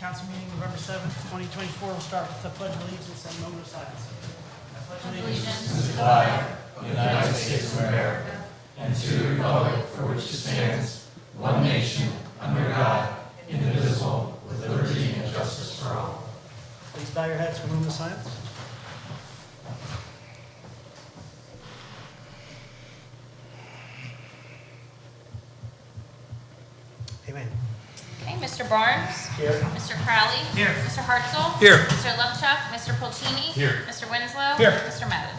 Council meeting November 7th, 2024. We'll start with the Pledge of Allegiance and moment of silence. I pledge allegiance to the flag of the United States of America and to the republic for which it stands, one nation, under God, indivisible, with liberty and justice for all. Please bow your heads for a moment of silence. Amen. Okay, Mr. Barnes. Here. Mr. Crowley. Here. Mr. Hartzell. Here. Mr. Levchuk. Mr. Pulcini. Here. Mr. Winslow. Here. Mr. Madden.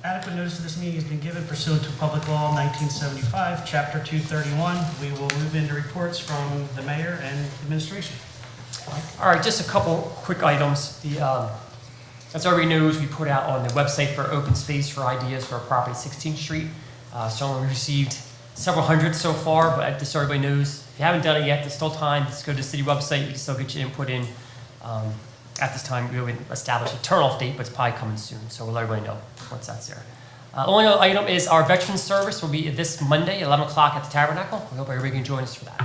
Adequate notice of this meeting has been given pursuant to Public Law 1975, Chapter 231. We will move into reports from the mayor and administration. All right, just a couple quick items. As everybody knows, we put out on the website for open space for ideas for property 16th Street. So we received several hundred so far, but just so everybody knows, if you haven't done it yet, there's still time. Just go to the city website. You can still get your input in. At this time, we haven't established a turn-off date, but it's probably coming soon. So we'll let everybody know once that's there. Only other item is our veterans service will be this Monday, 11 o'clock at the Tabernacle. We hope everybody can join us for that.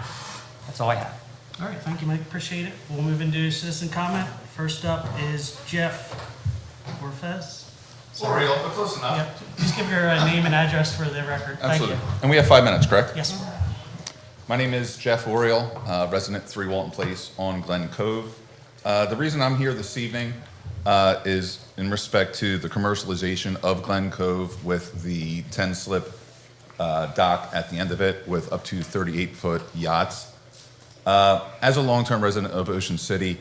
That's all I have. All right, thank you, Mike. Appreciate it. We'll move into citizen comment. First up is Jeff Orfez. Oriole, but close enough. Yep. Just give your name and address for the record. Absolutely. Thank you. And we have 5 minutes, correct? Yes, sir. My name is Jeff Oriole, resident 3 Walton Place on Glen Cove. The reason I'm here this evening is in respect to the commercialization of Glen Cove with the 10-slip dock at the end of it with up to 38-foot yachts. As a long-term resident of Ocean City,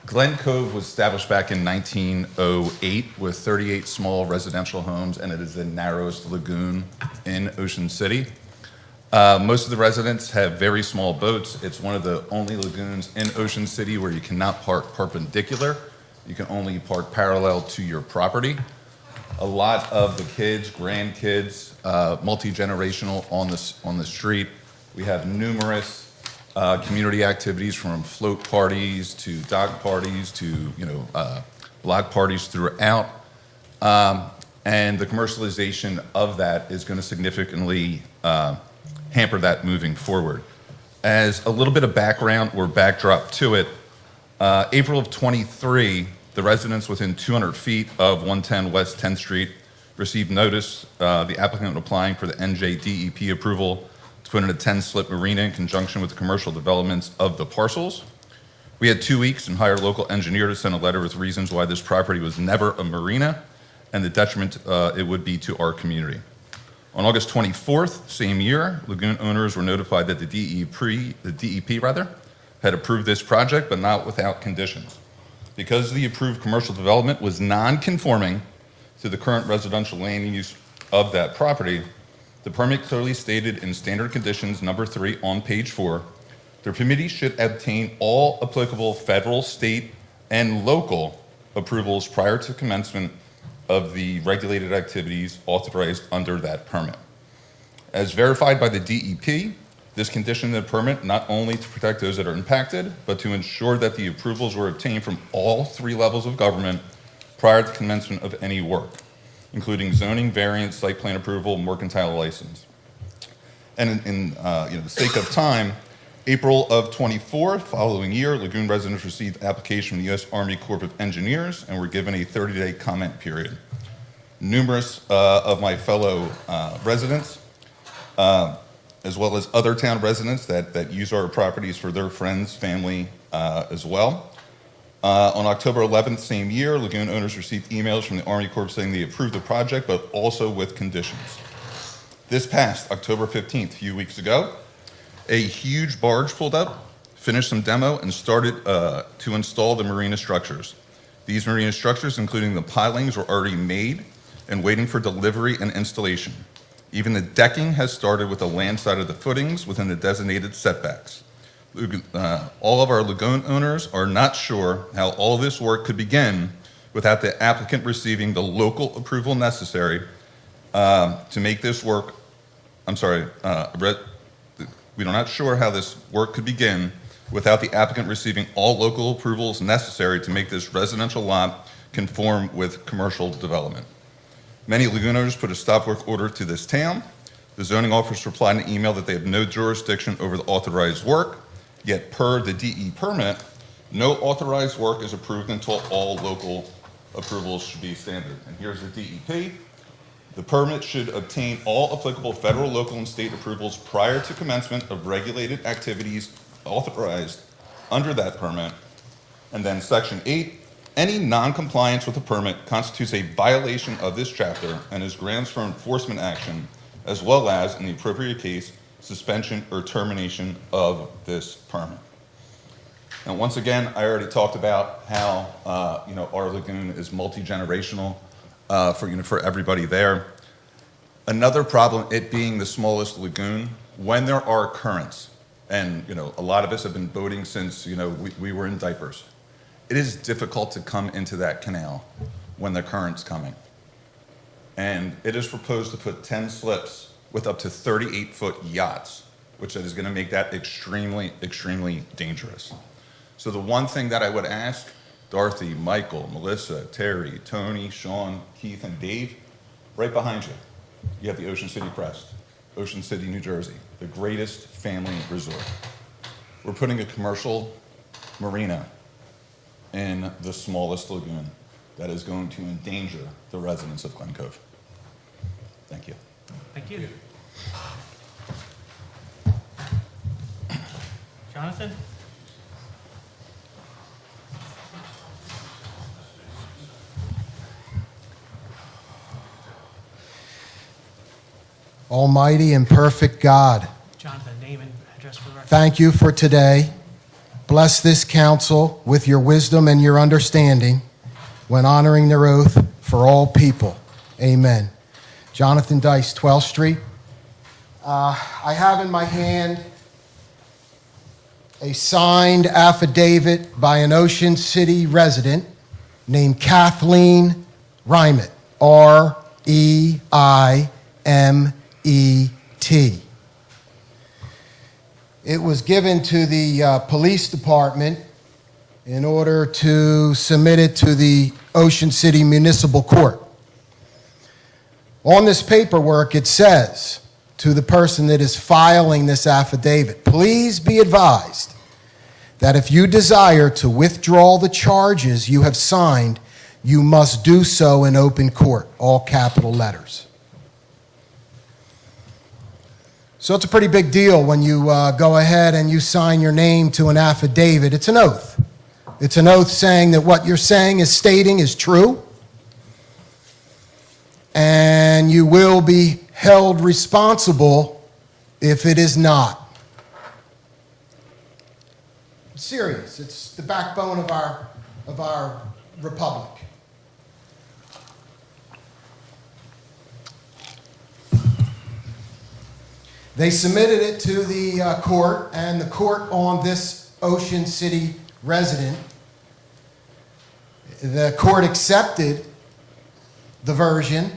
Glen Cove was established back in 1908 with 38 small residential homes, and it is the narrowest lagoon in Ocean City. Most of the residents have very small boats. It's one of the only lagoons in Ocean City where you cannot park perpendicular. You can only park parallel to your property. A lot of the kids, grandkids, multi-generational on the street. We have numerous community activities from float parties to dock parties to block parties throughout. And the commercialization of that is going to significantly hamper that moving forward. As a little bit of background or backdrop to it, April of 23, the residents within 200 feet of 110 West 10th Street received notice, the applicant applying for the NJDEP approval to put in a 10-slip marina in conjunction with the commercial developments of the parcels. We had 2 weeks and hired a local engineer to send a letter with reasons why this property was never a marina and the detriment it would be to our community. On August 24th, same year, lagoon owners were notified that the DEP had approved this project, but not without conditions. Because the approved commercial development was non-conforming to the current residential land use of that property, the permit clearly stated in standard conditions number 3 on page 4, the committee should obtain all applicable federal, state, and local approvals prior to commencement of the regulated activities authorized under that permit. As verified by the DEP, this condition of the permit not only to protect those that are impacted, but to ensure that the approvals were obtained from all 3 levels of government prior to commencement of any work, including zoning, variance, site plan approval, mercantile license. And in the sake of time, April of 24, following year, lagoon residents received application from the U.S. Army Corps of Engineers and were given a 30-day comment period. Numerous of my fellow residents, as well as other town residents that use our properties for their friends, family as well. On October 11th, same year, lagoon owners received emails from the Army Corps saying they approved the project, but also with conditions. This past October 15th, a few weeks ago, a huge barge pulled up, finished some demo, and started to install the marina structures. These marina structures, including the pilings, were already made and waiting for delivery and installation. Even the decking has started with the land side of the footings within the designated setbacks. All of our lagoon owners are not sure how all this work could begin without the applicant receiving the local approval necessary to make this work. We are not sure how this work could begin without the applicant receiving all local approvals necessary to make this residential lot conform with commercial development. Many lagoon owners put a stop work order to this town. The zoning officer replied in an email that they have no jurisdiction over the authorized work Yet per the DE permit, no authorized work is approved until all local approvals should be standard. And here's the DEP. The permit should obtain all applicable federal, local, and state approvals prior to commencement of regulated activities authorized under that permit. And then Section 8, any non-compliance with the permit constitutes a violation of this chapter and is grounds for enforcement action, as well as, in the appropriate case, suspension or termination of this permit. And once again, I already talked about how our lagoon is multi-generational for everybody there. Another problem, it being the smallest lagoon, when there are currents, and a lot of us have been boating since we were in diapers. It is difficult to come into that canal when the current's coming. And it is proposed to put 10 slips with up to 38-foot yachts, which is going to make that extremely, extremely dangerous. So the one thing that I would ask Dorothy, Michael, Melissa, Terry, Tony, Sean, Keith, and Dave, right behind you, you have the Ocean City Crest, Ocean City, New Jersey, the greatest family resort. We're putting a commercial marina in the smallest lagoon that is going to endanger the residents of Glen Cove. Thank you. Thank you. Jonathan? Almighty and perfect God, Jonathan, name and address for the record. thank you for today. Bless this council with your wisdom and your understanding when honoring their oath for all people. Amen. Jonathan Dice, 12th Street. I have in my hand a signed affidavit by an Ocean City resident named Kathleen Reimet, R-E-I-M-E-T. It was given to the police department in order to submit it to the Ocean City Municipal Court. On this paperwork, it says to the person that is filing this affidavit, please be advised that if you desire to withdraw the charges you have signed, you must do so in open court, all capital letters. So it's a pretty big deal when you go ahead and you sign your name to an affidavit. It's an oath. It's an oath saying that what you're saying is stating is true, and you will be held responsible if it is not. I'm serious. It's the backbone of our republic. They submitted it to the court, and the court on this Ocean City resident, the court accepted the version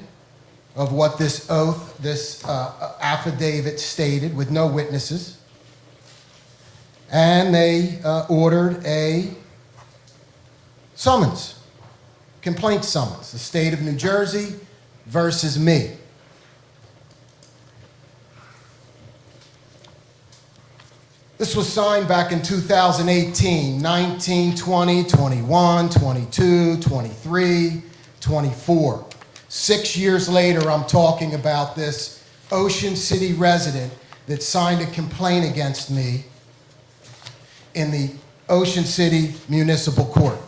of what this oath, this affidavit stated with no witnesses, and they ordered a summons, complaint summons, the state of New Jersey versus me. This was signed back in 2018, 19, 20, 21, 22, 23, 24. 6 years later, I'm talking about this Ocean City resident that signed a complaint against me in the Ocean City Municipal Court.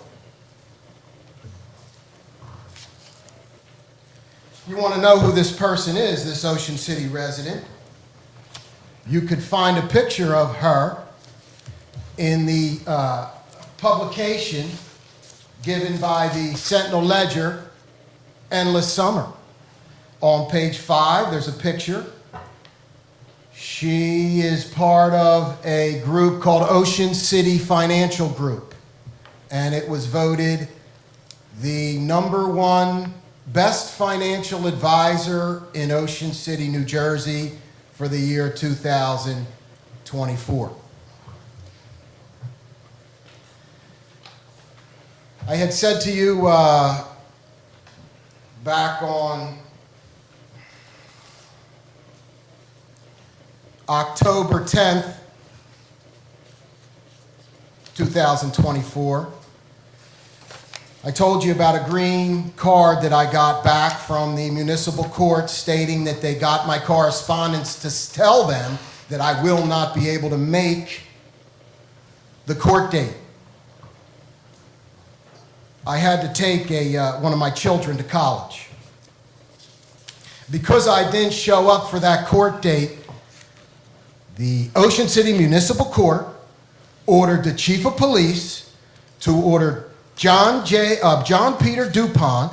You want to know who this person is, this Ocean City resident? You could find a picture of her in the publication given by the Sentinel Ledger, Endless Summer. On page 5, there's a picture. She is part of a group called Ocean City Financial Group, and it was voted the #1 best financial advisor in Ocean City, New Jersey, for the year 2024. I had said to you back on October 10th 2024. I told you about a green card that I got back from the municipal court stating that they got my correspondence to tell them that I will not be able to make the court date. I had to take one of my children to college. Because I didn't show up for that court date, the Ocean City Municipal Court ordered the chief of police to order John Peter DuPont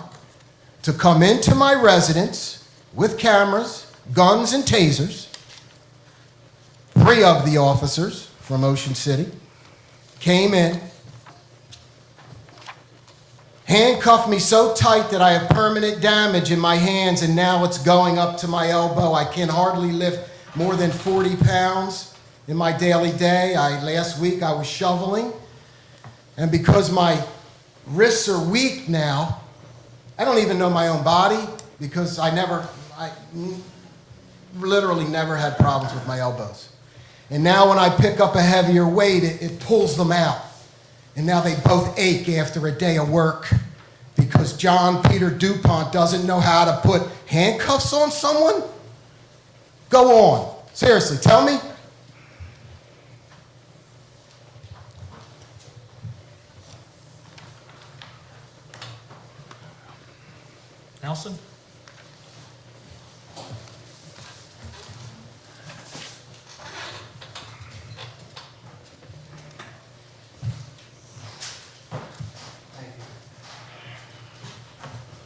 to come into my residence with cameras, guns, and tasers. 3 of the officers from Ocean City came in, handcuffed me so tight that I have permanent damage in my hands, and now it's going up to my elbow. I can hardly lift more than 40 pounds in my daily day. Last week I was shoveling, and because my wrists are weak now, I don't even know my own body because I literally never had problems with my elbows. And now when I pick up a heavier weight, it pulls them out. And now they both ache after a day of work because John Peter DuPont doesn't know how to put handcuffs on someone? Go on. Seriously, tell me. Nelson?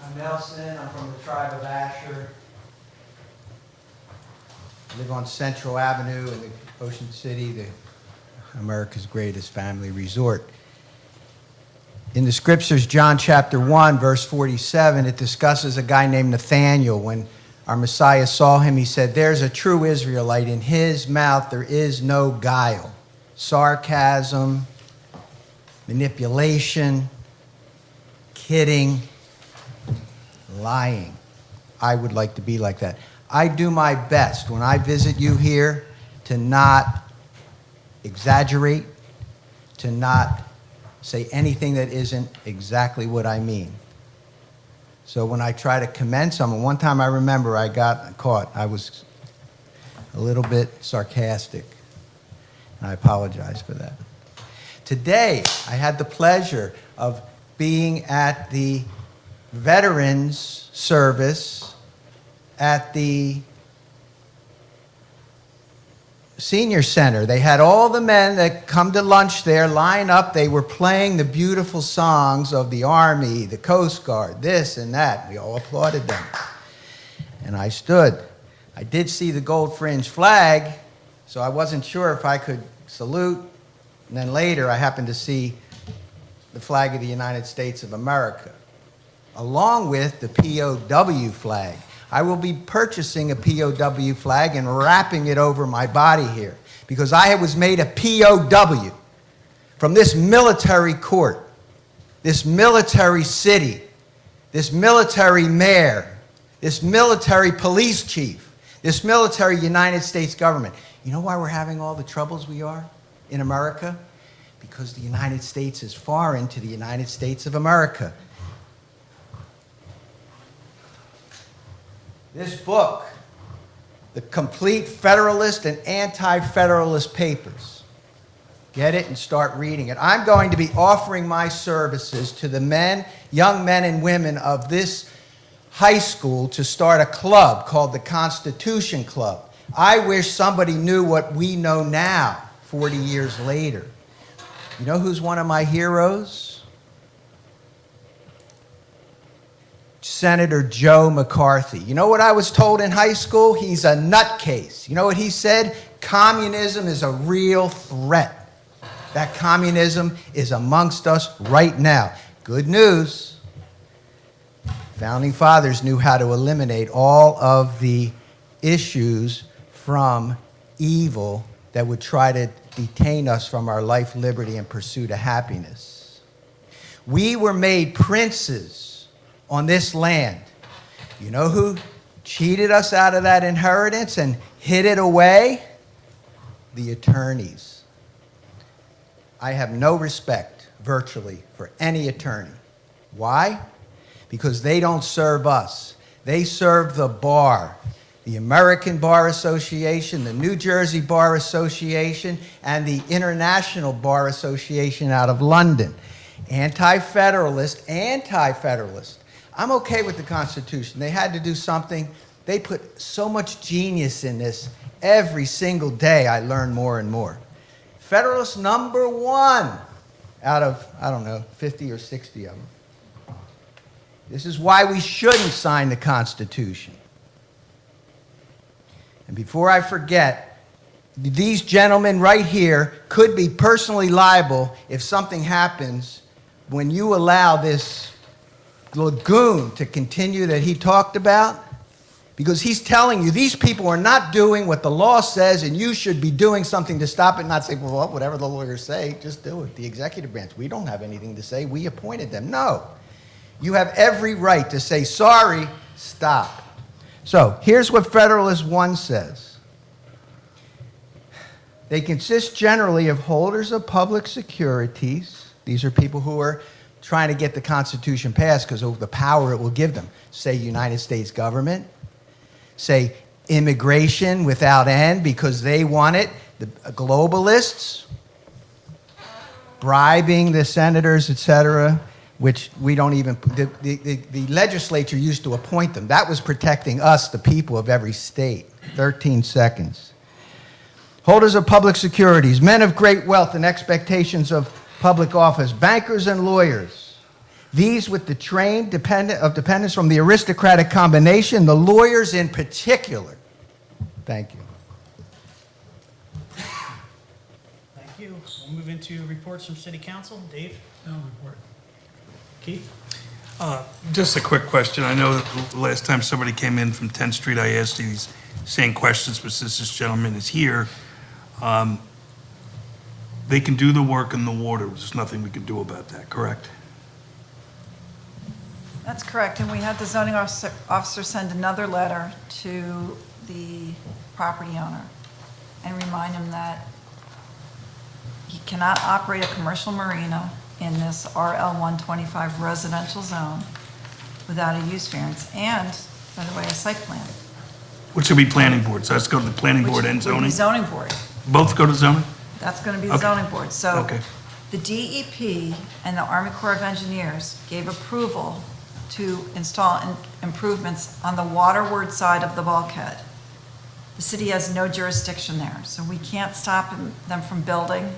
I'm Nelson. I'm from the tribe of Asher. I live on Central Avenue in the Ocean City, America's greatest family resort. In the scriptures, John chapter 1, verse 47, it discusses a guy named Nathaniel. When our Messiah saw him, he said, "There's a true Israelite. In his mouth there is no guile." Sarcasm, manipulation, kidding, lying. I would like to be like that. I do my best when I visit you here to not exaggerate, to not say anything that isn't exactly what I mean. So when I try to commend someone, one time I remember I got caught. I was a little bit sarcastic, and I apologize for that. Today, I had the pleasure of being at the Veterans Service at the Senior Center. They had all the men that come to lunch there line up. They were playing the beautiful songs of the Army, the Coast Guard, this and that. We all applauded them. And I stood. I did see the gold fringe flag, so I wasn't sure if I could salute. And then later, I happened to see the flag of the United States of America, along with the POW flag. I will be purchasing a POW flag and wrapping it over my body here because I was made a POW from this military court, this military city, this military mayor, this military police chief, this military United States government. You know why we're having all the troubles we are in America? Because the United States is foreign to the United States of America. This book, The Complete Federalist and Anti-Federalist Papers. Get it and start reading it. I'm going to be offering my services to the men, young men and women of this high school to start a club called the Constitution Club. I wish somebody knew what we know now, 40 years later. You know who's one of my heroes? Senator Joe McCarthy. You know what I was told in high school? He's a nutcase. You know what he said? Communism is a real threat. That communism is amongst us right now. Good news. Founding fathers knew how to eliminate all of the issues from evil that would try to detain us from our life, liberty, and pursuit of happiness. We were made princes on this land. You know who cheated us out of that inheritance and hid it away? The attorneys. I have no respect, virtually, for any attorney. Why? Because they don't serve us. They serve the bar. The American Bar Association, the New Jersey Bar Association, and the International Bar Association out of London. Anti-federalist. I'm okay with the Constitution. They had to do something. They put so much genius in this. Every single day I learn more and more. Federalist number 1 out of, 50 or 60 of them. This is why we shouldn't sign the Constitution. And before I forget, these gentlemen right here could be personally liable if something happens when you allow this lagoon to continue that he talked about. Because he's telling you these people are not doing what the law says, and you should be doing something to stop it, not say, well, whatever the lawyers say, just do it. The executive branch, we don't have anything to say. We appointed them. No. You have every right to say, sorry, stop. So here's what Federalist 1 says. They consist generally of holders of public securities. These are people who are trying to get the Constitution passed because of the power it will give them. Say United States government. Say immigration without end because they want it. The globalists. Bribing the senators, etc., which we don't even, the legislature used to appoint them. That was protecting us, the people of every state. 13 seconds. Holders of public securities, men of great wealth and expectations of public office, bankers and lawyers. These with the trained dependence from the aristocratic combination, the lawyers in particular. Thank you. Thank you. We'll move into reports from City Council. Dave? No report. Keith? Just a quick question. I know that the last time somebody came in from 10th Street, I asked these same questions, but since this gentleman is here, they can do the work in the water. There's nothing we can do about that, correct? That's correct, and we had the zoning officer send another letter to the property owner and remind him that he cannot operate a commercial marina in this RL 125 residential zone without a use variance and, by the way, a site plan. Which would be planning board, so let's go to the planning board and Which would zoning? be zoning board. Both go to zoning? That's going to be the Okay. zoning board. So Okay. the DEP and the Army Corps of Engineers gave approval to install improvements on the waterward side of the bulkhead. The city has no jurisdiction there, so we can't stop them from building,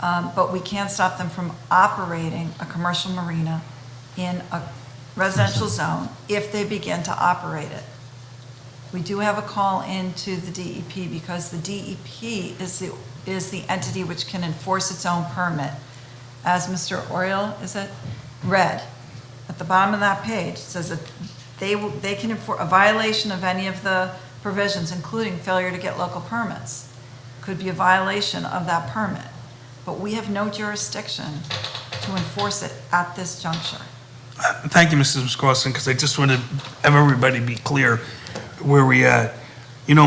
but we can stop them from operating a commercial marina in a residential zone if they begin to operate it. We do have a call into the DEP because the DEP is the entity which can enforce its own permit. As Mr. Oriole, read, at the bottom of that page, it says that they can enforce a violation of any of the provisions, including failure to get local permits, could be a violation of that permit. But we have no jurisdiction to enforce it at this juncture. Thank you, Mrs. Wisconsin, because I just want to have everybody be clear where we at. You know,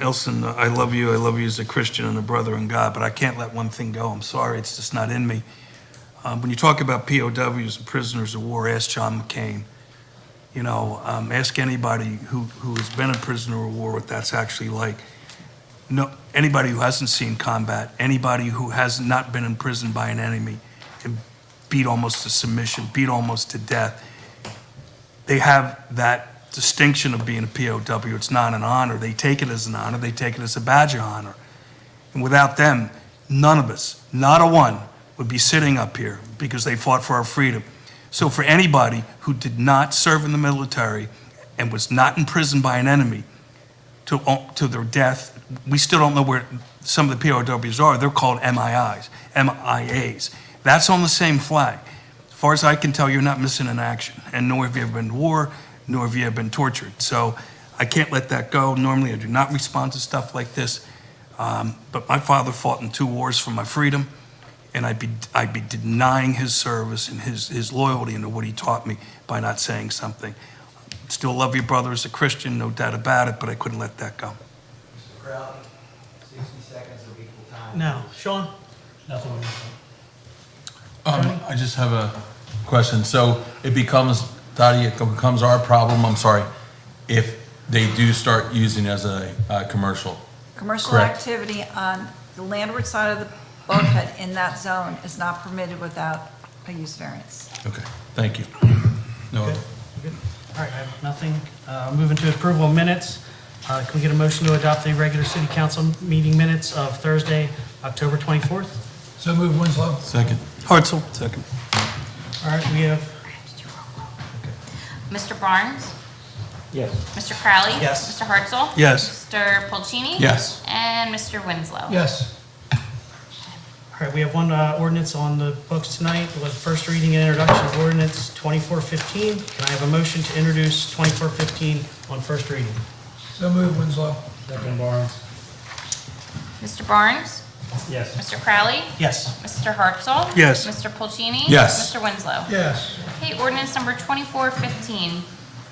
Nelson, I love you as a Christian and a brother in God, but I can't let one thing go. I'm sorry, it's just not in me. When you talk about POWs and prisoners of war, ask John McCain. You know, ask anybody who has been a prisoner of war what that's actually like. No, anybody who hasn't seen combat, anybody who has not been imprisoned by an enemy and beat almost to submission, beat almost to death, they have that distinction of being a POW. It's not an honor. They take it as an honor. They take it as a badge of honor. And without them, none of us, not a one, would be sitting up here because they fought for our freedom. So for anybody who did not serve in the military and was not imprisoned by an enemy to their death, we still don't know where some of the POWs are. They're called MIAs. That's on the same flag. As far as I can tell, you're not missing an action, and nor have you ever been to war, nor have you ever been tortured. So I can't let that go. Normally, I do not respond to stuff like this. But my father fought in 2 wars for my freedom, and I'd be denying his service and his loyalty into what he taught me by not saying something. Still love your brother as a Christian, no doubt about it, but I couldn't let that go. Mr. Crowley, 60 seconds of equal time. No. Sean? Nothing. I just have a question. So it becomes, Dottie, it becomes our problem, I'm sorry, if they do start using it as a commercial. Commercial Correct. activity on the landward side of the bulkhead in that zone is not permitted without a use variance. Okay, thank you. No, Good. Good. All right, I have nothing. Moving to approval of minutes. Can we get a motion to adopt the regular city council meeting minutes of Thursday, October 24th? So move Winslow. second. Hartzell. Second. All right, we have, Mr. Barnes? Yes. Mr. Crowley? Yes. Mr. Hartzell? Yes. Mr. Pulcini? Yes. And Mr. Winslow? Yes. all right, we have one ordinance on the books tonight with first reading and introduction of ordinance 2415. Can I have a motion to introduce 2415 on first reading? So move Winslow. Second Barnes. Mr. Barnes? Yes. Mr. Crowley? Yes. Mr. Hartzell? Yes. Mr. Pulcini? Yes. Mr. Winslow? Yes. Okay, ordinance number 2415,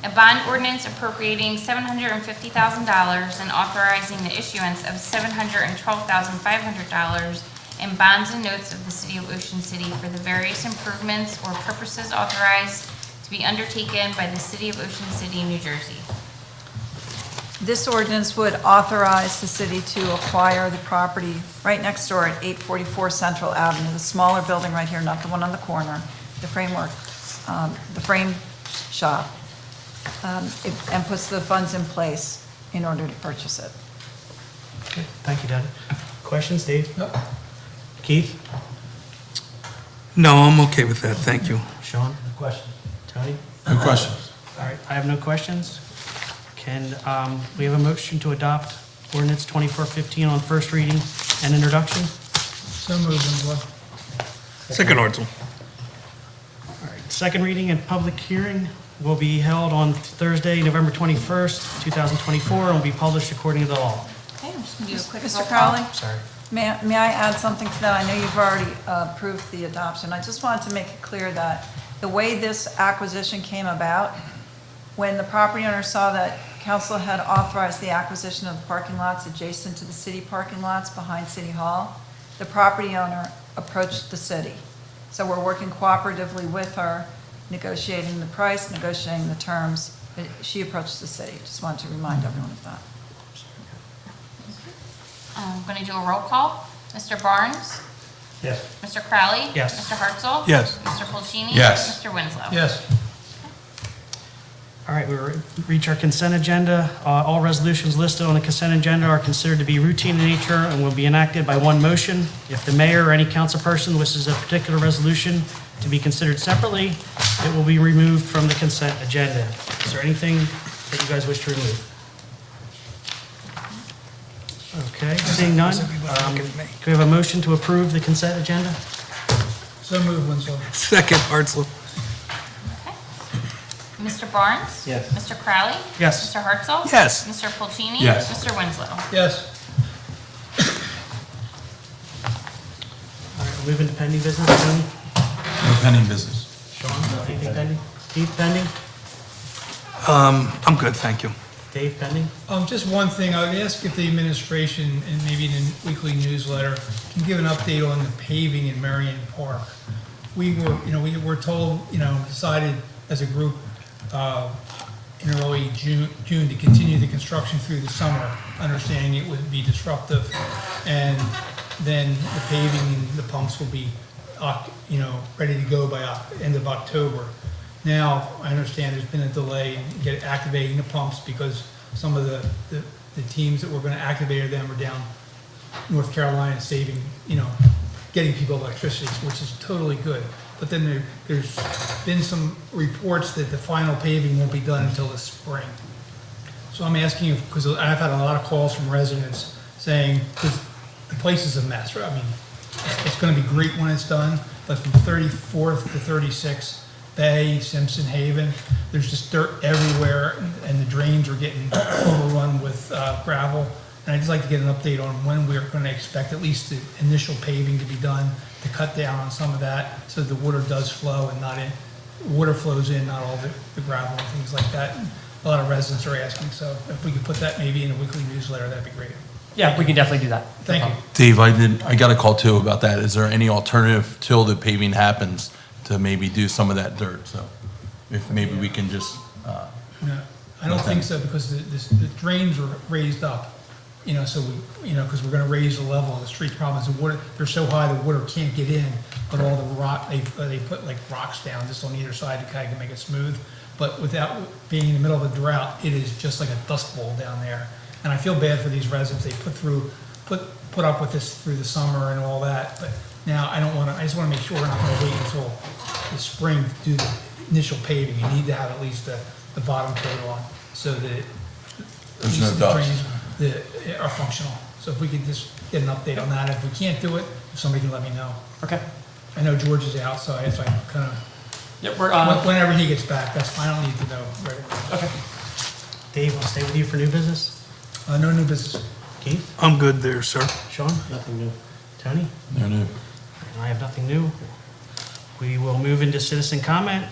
a bond ordinance appropriating $750,000 and authorizing the issuance of $712,500 in bonds and notes of the City of Ocean City for the various improvements or purposes authorized to be undertaken by the City of Ocean City, New Jersey. This ordinance would authorize the city to acquire the property right next door at 844 Central Avenue, the smaller building right here, not the one on the corner, the framework, the frame shop, and puts the funds in place in order to purchase it. Okay, thank you, Debbie. Questions, Dave? No. Keith? No, I'm okay with that, thank you. Sean? No question. Tony? No questions. All right, I have no questions. Can we have a motion to adopt ordinance 2415 on first reading and introduction? So move Winslow. Second Hartzell. All right, second reading and public hearing will be held on Thursday, November 21st, 2024, and will be published according to the law. Okay, I'm just going to do a quick Mr. roll call. Crowley? Sorry. May I add something to that? I know you've already approved the adoption. I just wanted to make it clear that the way this acquisition came about, when the property owner saw that council had authorized the acquisition of the parking lots adjacent to the city parking lots behind City Hall, the property owner approached the city. So we're working cooperatively with her, negotiating the price, negotiating the terms. But she approached the city. Just wanted to remind everyone of that. I'm going to do a roll call. Mr. Barnes? Yes. Mr. Crowley? Yes. Mr. Hartzell? Yes. Mr. Pulcini? Yes. Mr. Winslow? Yes. All right, we reach our consent agenda. All resolutions listed on the consent agenda are considered to be routine in nature and will be enacted by one motion. If the mayor or any council person wishes a particular resolution to be considered separately, it will be removed from the consent agenda. Is there anything that you guys wish to remove? Okay, seeing none, can we have a motion to approve the consent agenda? So move Winslow. Second Hartzell. Mr. Barnes? Yes. Mr. Crowley? Yes. Mr. Hartzell? Yes. Mr. Pulcini? Yes. Mr. Winslow? Yes. All right, we'll move into pending business. Tony? No pending business. Sean, anything pending? Keith, pending? I'm good, thank you. Dave, pending? Just one thing, I would ask if the administration, and maybe in a weekly newsletter, can give an update on the paving in Marion Park. We were told, decided as a group in early June to continue the construction through the summer, understanding it would be disruptive, and then the paving and the pumps will be, ready to go by end of October. Now, I understand there's been a delay in activating the pumps because some of the teams that were going to activate them are down North Carolina saving, getting people electricity, which is totally good. But then there's been some reports that the final paving won't be done until the spring. So I'm asking you, because I've had a lot of calls from residents saying, because the place is a mess, right? I mean, it's going to be great when it's done, but from 34th to 36th, Bay, Simpson Haven, there's just dirt everywhere, and the drains are getting overrun with gravel. And I'd just like to get an update on when we're going to expect at least the initial paving to be done to cut down on some of that, so the water does flow and water flows in, not all the gravel and things like that. And a lot of residents are asking, so if we could put that maybe in a weekly newsletter, that'd be great. Yeah, we can definitely do that. Thank you. Dave, I got a call too about that. Is there any alternative till the paving happens to maybe do some of that dirt? So if maybe we can just, No, I don't think so, because the drains are raised up, so we, because we're gonna raise the level of the street. Problem is the water, they're so high, the water can't get in, but all the rock, they put like rocks down just on either side to kind of make it smooth. But without being in the middle of a drought, it is just like a dust bowl down there. And I feel bad for these residents. They put up with this through the summer and all that, but now I just wanna make sure we're not gonna wait until the spring to do the initial paving. You need to have at least the bottom coat on, so that There's no the dust. drains are functional. So if we could just get an update on that. If we can't do it, if somebody can let me know. Okay. I know George is outside, so I kind of, Yep, we're, whenever he gets back, that's fine. I don't need to know right away. okay. Dave, will stay with you for new business? No new business. Keith? I'm good there, sir. Sean? Nothing new. Tony? no, no. And I have nothing new. We will move into citizen comment.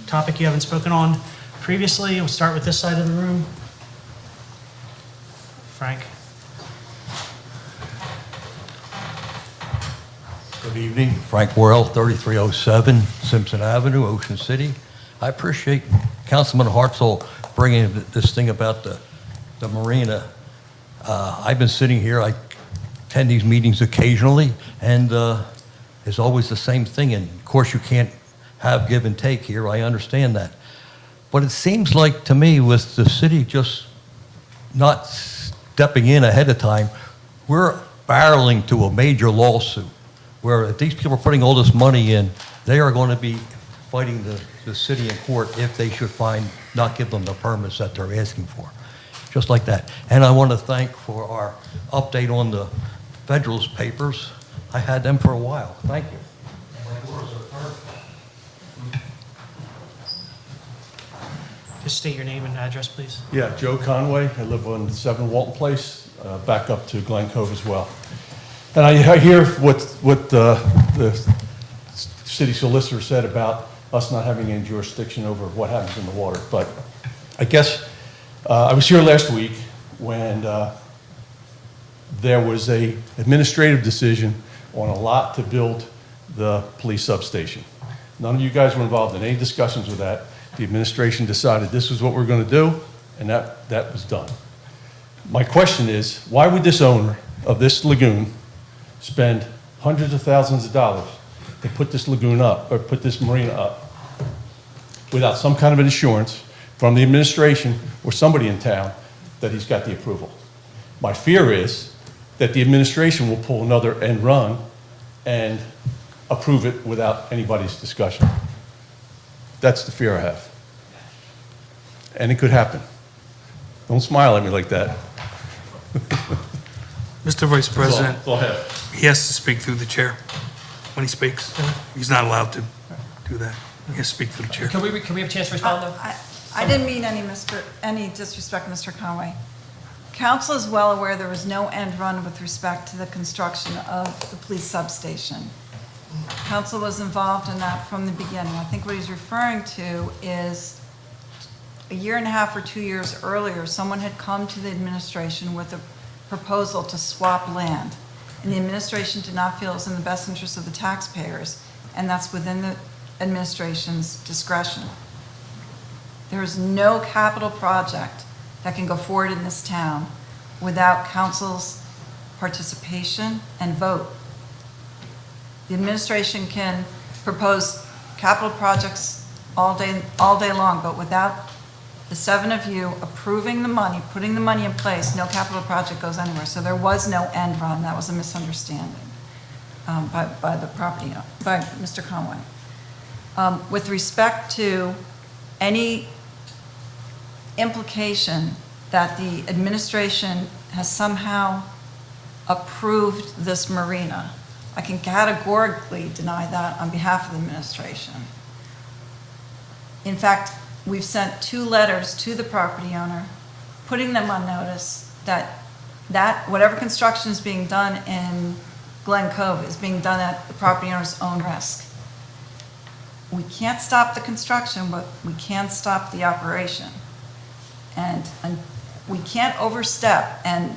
Topic you haven't spoken on previously. We'll start with this side of the room. Frank? Good evening, Frank Worrell, 3307 Simpson Avenue, Ocean City. I appreciate Councilman Hartzell bringing this thing about the marina. I've been sitting here, I attend these meetings occasionally, and it's always the same thing. And of course, you can't have give and take here, I understand that. But it seems like to me, with the city just not stepping in ahead of time, we're barreling to a major lawsuit where if these people are putting all this money in, they are going to be fighting the city in court if they should not give them the permits that they're asking for. Just like that. And I want to thank for our update on the Federal's papers. I had them for a while. Thank you. Just state your name and address, please. Yeah, Joe Conway. I live on 7 Walton Place, back up to Glen Cove as well. And I hear what the city solicitor said about us not having any jurisdiction over what happens in the water. But I guess I was here last week when there was a administrative decision on a lot to build the police substation. None of you guys were involved in any discussions with that. The administration decided this was what we're going to do, and that was done. My question is, why would this owner of this lagoon spend hundreds of thousands of dollars to put this lagoon up, or put this marina up, without some kind of an assurance from the administration or somebody in town that he's got the approval? My fear is that the administration will pull another end run and approve it without anybody's discussion. That's the fear I have. And it could happen. Don't smile at me like that. Mr. Vice President, Go ahead. he has to speak through the chair when he speaks. He's not allowed to do that. He has to speak through the chair. Can we have a chance to respond, though? I didn't mean any disrespect, Mr. Conway. Council is well aware there was no end run with respect to the construction of the police substation. Council was involved in that from the beginning. I think what he's referring to is a year and a half or 2 years earlier, someone had come to the administration with a proposal to swap land. And the administration did not feel it was in the best interest of the taxpayers, and that's within the administration's discretion. There is no capital project that can go forward in this town without council's participation and vote. The administration can propose capital projects all day long, but without the 7 of you approving the money, putting the money in place, no capital project goes anywhere. So there was no end run. That was a misunderstanding by the property owner, by Mr. Conway. With respect to any implication that the administration has somehow approved this marina, I can categorically deny that on behalf of the administration. In fact, we've sent 2 letters to the property owner, putting them on notice that whatever construction is being done in Glen Cove is being done at the property owner's own risk. We can't stop the construction, but we can stop the operation. And we can't overstep and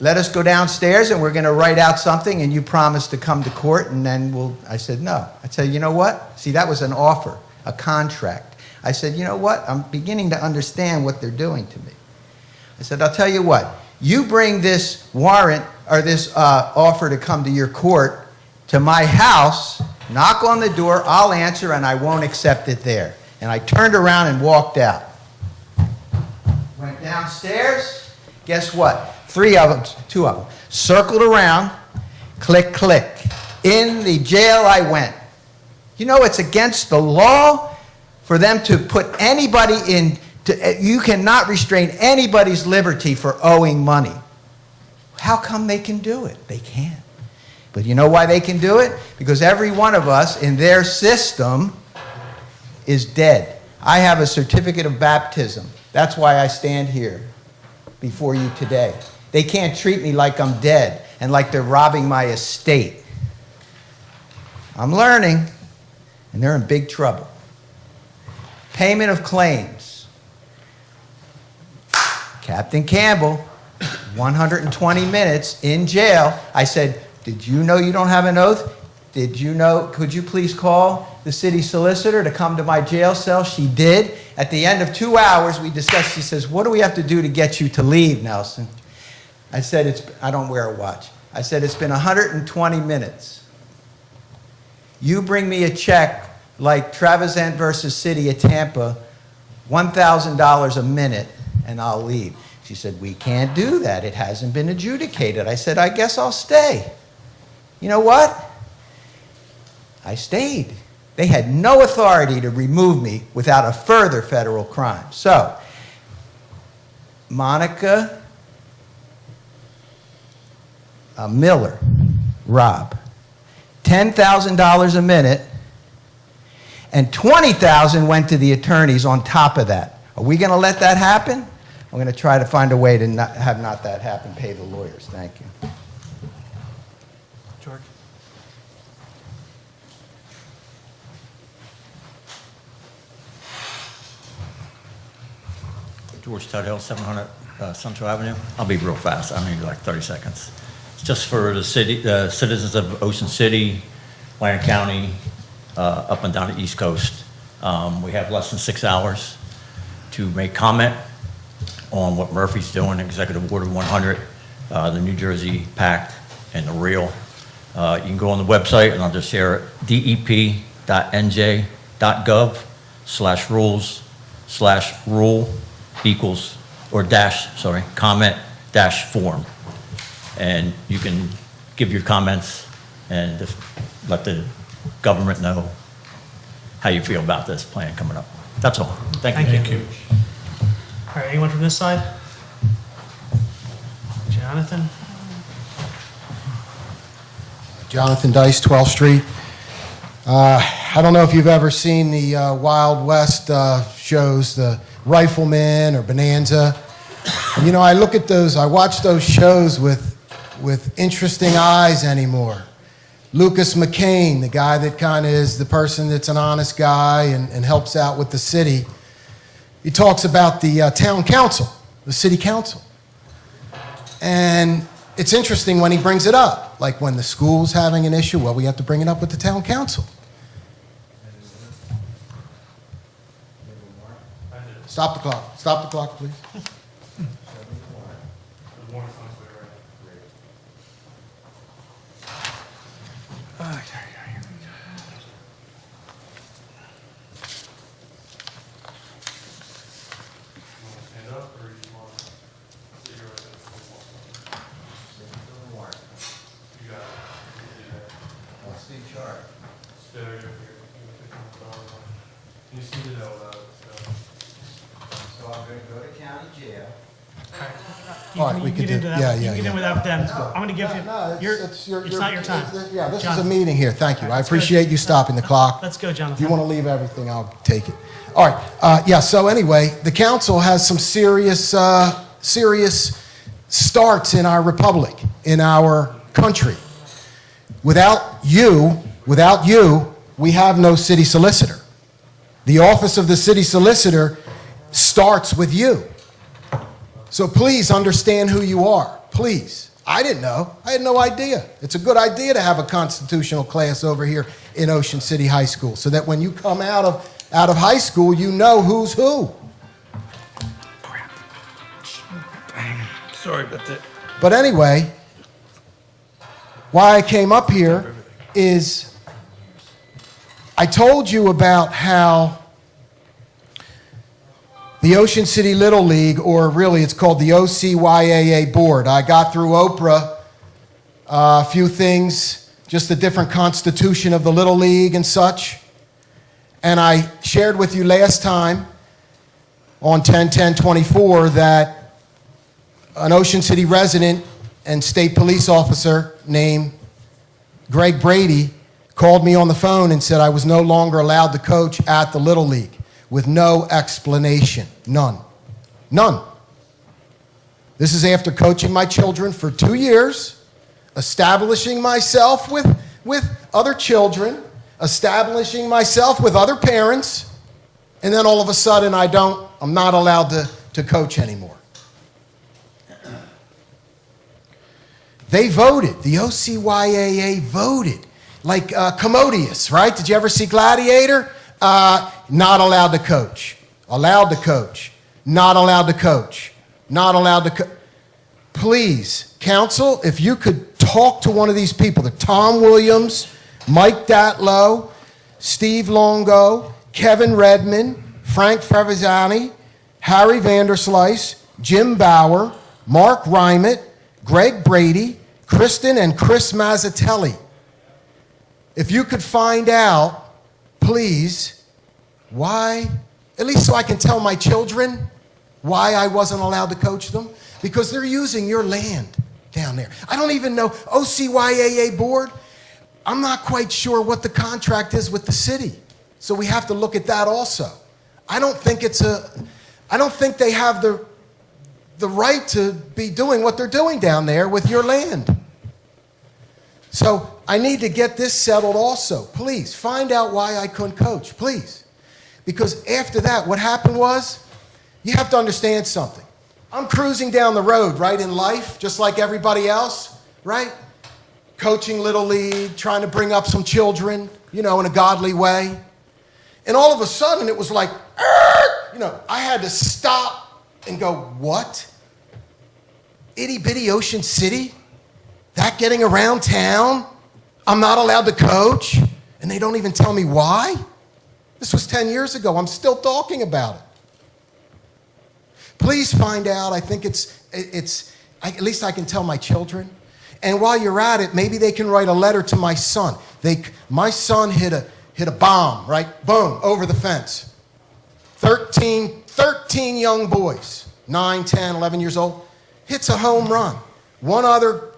let us go downstairs and we're going to write out something and you promise to come to court and then I said, no. I said, you know what? See, that was an offer, a contract. I said, you know what? I'm beginning to understand what they're doing to me. I said, I'll tell you what. You bring this warrant or this offer to come to your court to my house, knock on the door, I'll answer and I won't accept it there. And I turned around and walked out. Went downstairs, guess what? 2 of them, circled around, click, click. In the jail I went. You know, it's against the law for them to put anybody in, you cannot restrain anybody's liberty for owing money. How come they can do it? They can't. But you know why they can do it? Because every one of us in their system is dead. I have a certificate of baptism. That's why I stand here before you today. They can't treat me like I'm dead and like they're robbing my estate. I'm learning, and they're in big trouble. Payment of claims. Captain Campbell, 120 minutes in jail. I said, did you know you don't have an oath? Did you know, could you please call the city solicitor to come to my jail cell? She did. At the end of 2 hours, we discussed, she says, what do we have to do to get you to leave, Nelson? I said, I don't wear a watch. I said, it's been 120 minutes. You bring me a check like Travasant versus City of Tampa, $1,000 a minute, and I'll leave. She said, we can't do that. It hasn't been adjudicated. I said, I guess I'll stay. You know what? I stayed. They had no authority to remove me without a further federal crime. So, Monica Miller, Rob, $10,000 a minute, and $20,000 went to the attorneys on top of that. Are we going to let that happen? I'm going to try to find a way to not have that happen, pay the lawyers. Thank you. George? George Tudhill, 700 Central Avenue. I'll be real fast. I need like 30 seconds. It's just for the citizens of Ocean City, Lyon County, up and down the East Coast. We have less than 6 hours to make comment on what Murphy's doing, Executive Order 100, the New Jersey Pact, and the REAL. You can go on the website, and I'll just share it, dep.nj.gov/rules/rule equals, or dash, sorry, comment dash form. And you can give your comments and just let the government know how you feel about this plan coming up. That's all. Thank you. Thank you. All right, anyone from this side? Jonathan? Jonathan Dice, 12th Street. I don't know if you've ever seen the Wild West shows, the Rifleman or Bonanza. You know, I watch those shows with interesting eyes anymore. Lucas McCain, the guy that kind of is the person that's an honest guy and helps out with the city, he talks about the town council, the city council. And it's interesting when he brings it up, like when the school's having an issue, well, we have to bring it up with the town council. Stop the clock. Stop the clock, please. You see the note, So I'm going to go to county jail. You All right, can we get could do- into that. yeah, You yeah, can get yeah. in without them. I'm going to give you, it's not your time. Yeah, this is a Jonathan. meeting here. Thank you. I Let's go. appreciate you stopping the clock. Let's go, If Jonathan. you want to leave everything, I'll take it. All right. Yeah, so anyway, the council has some serious starts in our republic, in our country. Without you, we have no city solicitor. The office of the city solicitor starts with you. So please understand who you are. Please. I didn't know. I had no idea. It's a good idea to have a constitutional class over here in Ocean City High School so that when you come out of high school, you know who's who. Sorry about that. But anyway, why I came up here is I told you about how the Ocean City Little League, or really it's called the OCYAA Board. I got through Oprah a few things, just the different constitution of the Little League and such. And I shared with you last time on 10/10/24 that an Ocean City resident and state police officer named Greg Brady called me on the phone and said I was no longer allowed to coach at the Little League with no explanation. None. None. This is after coaching my children for 2 years, establishing myself with other children, establishing myself with other parents, and then all of a sudden I'm not allowed to coach anymore. They voted. The OCYAA voted. Like Commodious, right? Did you ever see Gladiator? Not allowed to coach. Allowed to coach. Not allowed to coach. Not allowed to coach. Please, council, if you could talk to one of these people, the Tom Williams, Mike Datlow, Steve Longo, Kevin Redmond, Frank Fravisani, Harry Vanderslice, Jim Bauer, Mark Rymett, Greg Brady, Kristen and Chris Mazzatelli. If you could find out, please, why, at least so I can tell my children why I wasn't allowed to coach them, because they're using your land down there. I don't even know, OCYAA board, I'm not quite sure what the contract is with the city. So we have to look at that also. I don't think they have the right to be doing what they're doing down there with your land. So I need to get this settled also. Please, find out why I couldn't coach, please. Because after that, what happened was, you have to understand something. I'm cruising down the road, right, in life, just like everybody else, right? Coaching Little League, trying to bring up some children, in a godly way. And all of a sudden, it was like, I had to stop and go, what? Itty bitty Ocean City? That getting around town? I'm not allowed to coach? And they don't even tell me why? This was 10 years ago. I'm still talking about it. Please find out. I think at least I can tell my children. And while you're at it, maybe they can write a letter to my son. My son hit a bomb, right? Boom, over the fence. 13 young boys, 9, 10, 11 years old, hits a home run. One other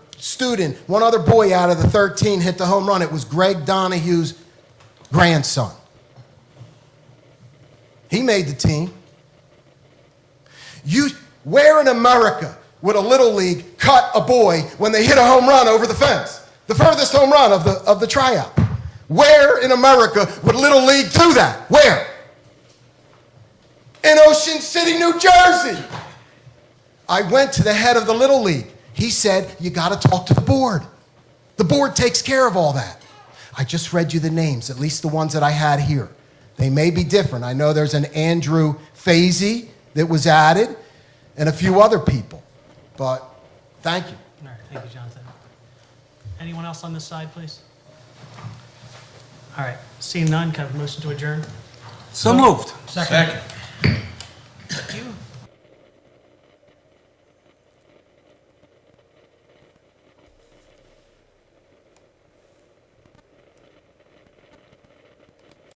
boy out of the 13 hit the home run. It was Greg Donahue's grandson. He made the team. Where in America would a Little League cut a boy when they hit a home run over the fence? The furthest home run of the tryout. Where in America would Little League do that? Where? In Ocean City, New Jersey. I went to the head of the Little League. He said, you got to talk to the board. The board takes care of all that. I just read you the names, at least the ones that I had here. They may be different. I know there's an Andrew Fazy that was added and a few other people. But thank you. All right, thank you, Jonathan. Anyone else on this side, please? All right, seeing none, can I have a motion to adjourn? So moved. Second. Thank you.